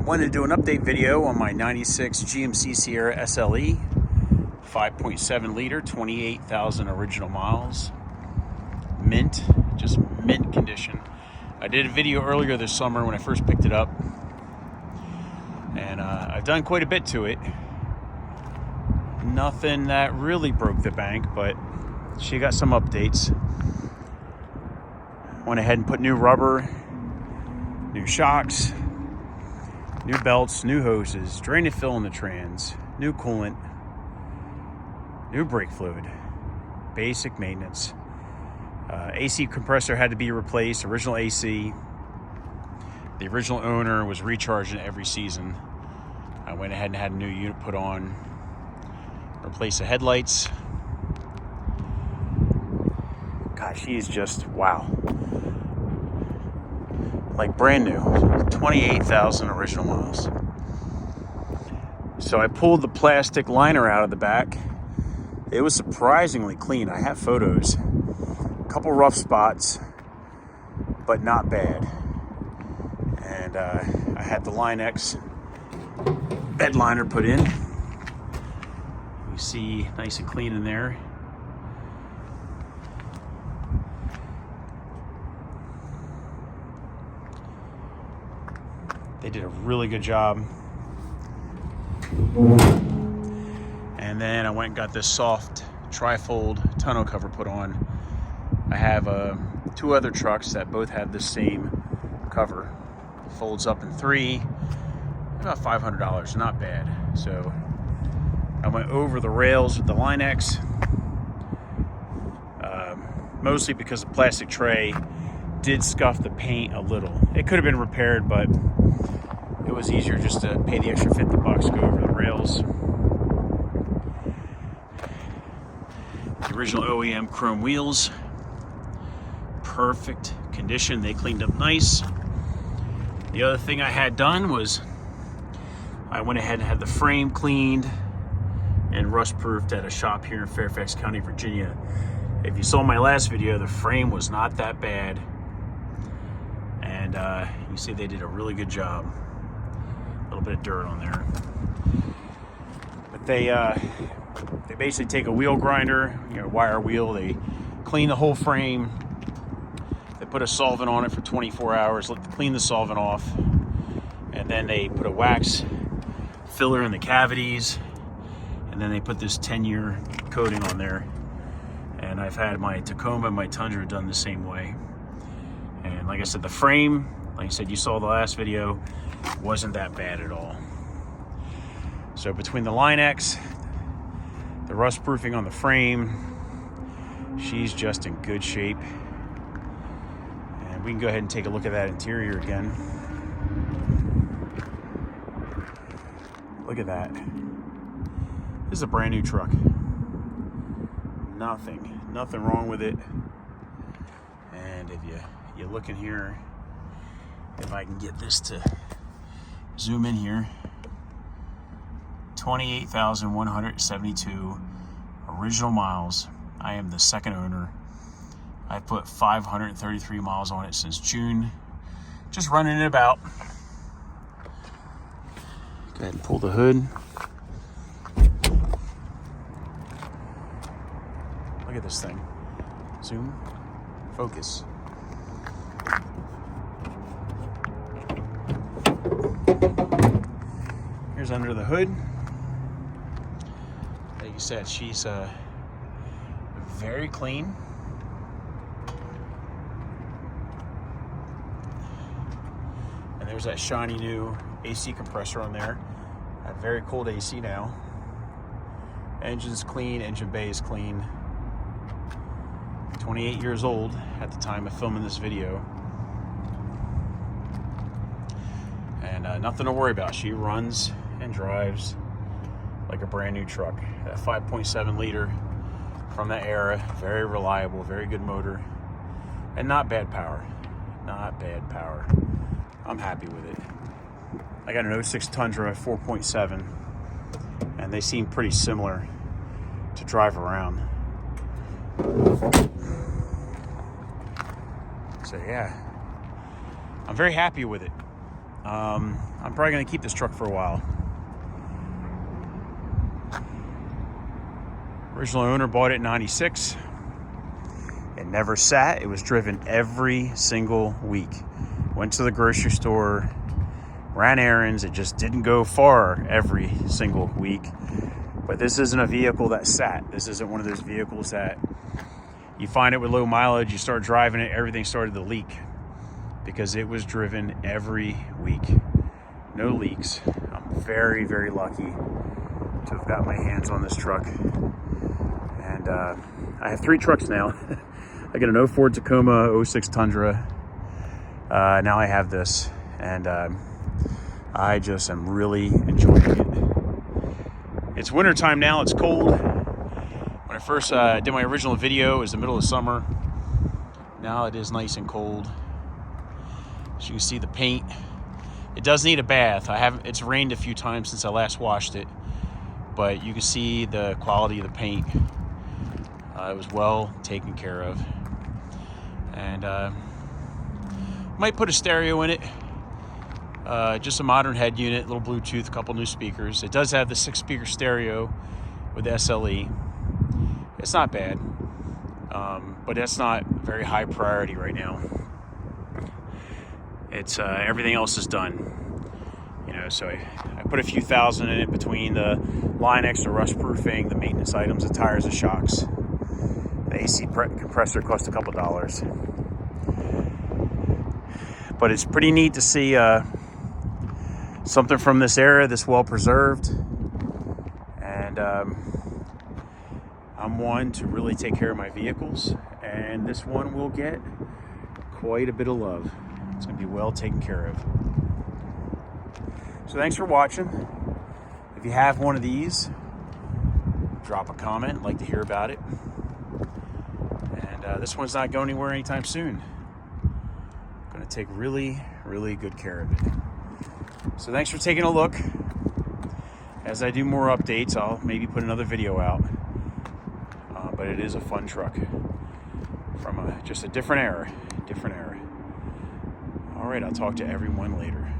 Wanted to do an update video on my 96 GMC Sierra SLE, 5.7 liter, 28,000 original miles, mint, just mint condition. I did a video earlier this summer when I first picked it up, and I've done quite a bit to it. Nothing that really broke the bank, but she got some updates. Went ahead and put new rubber, new shocks, new belts, new hoses, drain and fill in the trans, new coolant, new brake fluid, basic maintenance. AC compressor had to be replaced, original AC. The original owner was recharging it every season. I went ahead and had a new unit put on, replaced the headlights. Gosh, she's just, wow. Like brand new, 28,000 original miles. So I pulled the plastic liner out of the back. It was surprisingly clean. I have photos. A couple rough spots, but not bad. And I had the Line X bed liner put in. You see, nice and clean in there. They did a really good job. And then I went and got this soft trifold tonneau cover put on. I have two other trucks that both have the same cover. It folds up in three, about $500, not bad. So I went over the rails with the Line X, mostly because the plastic tray did scuff the paint a little. It could have been repaired, but it was easier just to pay the extra $50 to go over the rails. The original OEM chrome wheels, perfect condition. They cleaned up nice. The other thing I had done was I went ahead and had the frame cleaned and rust proofed at a shop here in Fairfax County, Virginia. If you saw my last video, the frame was not that bad. And you see they did a really good job. A little bit of dirt on there. But they basically take a wheel grinder, wire wheel, they clean the whole frame. They put a solvent on it for 24 hours, clean the solvent off. And then they put a wax filler in the cavities. And then they put this 10-year coating on there. And I've had my Tacoma and my Tundra done the same way. And like I said, the frame, like I said, you saw the last video, wasn't that bad at all. So between the Line X, the rust proofing on the frame, she's just in good shape. And we can go ahead and take a look at that interior again. Look at that. This is a brand new truck. Nothing wrong with it. And if you look in here, if I can get this to zoom in here, 28,172 original miles. I am the second owner. I put 533 miles on it since June. Just running it about. Go ahead and pull the hood. Look at this thing. Zoom. Focus. Here's under the hood. Like you said, she's very clean. And there's that shiny new AC compressor on there. I have very cold AC now. Engine's clean, engine bay is clean. 28 years old at the time of filming this video. And nothing to worry about. She runs and drives like a brand new truck. That 5.7 liter from that era, very reliable, very good motor, and not bad power. Not bad power. I'm happy with it. I got an 06 Tundra 4.7, and they seem pretty similar to drive around. So yeah, I'm very happy with it. I'm probably going to keep this truck for a while. Original owner bought it in '96. It never sat. It was driven every single week. Went to the grocery store, ran errands. It just didn't go far every single week. But this isn't a vehicle that sat. This isn't one of those vehicles that you find it with low mileage, you start driving it, everything started to leak, because it was driven every week. No leaks. I'm very, very lucky to have got my hands on this truck. And I have 3 trucks now. I got an 04 Tacoma, 06 Tundra. Now I have this, and I just am really enjoying it. It's winter time now, it's cold. When I first did my original video, it was the middle of summer. Now it is nice and cold. As you can see, the paint, it does need a bath. It's rained a few times since I last washed it, but you can see the quality of the paint. It was well taken care of. And might put a stereo in it. Just a modern head unit, little Bluetooth, a couple new speakers. It does have the 6-speaker stereo with SLE. It's not bad, but that's not very high priority right now. It's everything else is done, you know. So I put a few thousand in it between the line extra rust proofing, the maintenance items, the tires, the shocks. The AC compressor cost a couple dollars, but it's pretty neat to see something from this era, this well preserved, and I'm one to really take care of my vehicles, and this one will get quite a bit of love. It's going to be well taken care of. So thanks for watching. If you have one of these, drop a comment. I'd like to hear about it. And this one's not going anywhere anytime soon. I'm going to take really, really good care of it. So thanks for taking a look. As I do more updates, I'll maybe put another video out. But it is a fun truck from just a different era. All right, I'll talk to everyone later.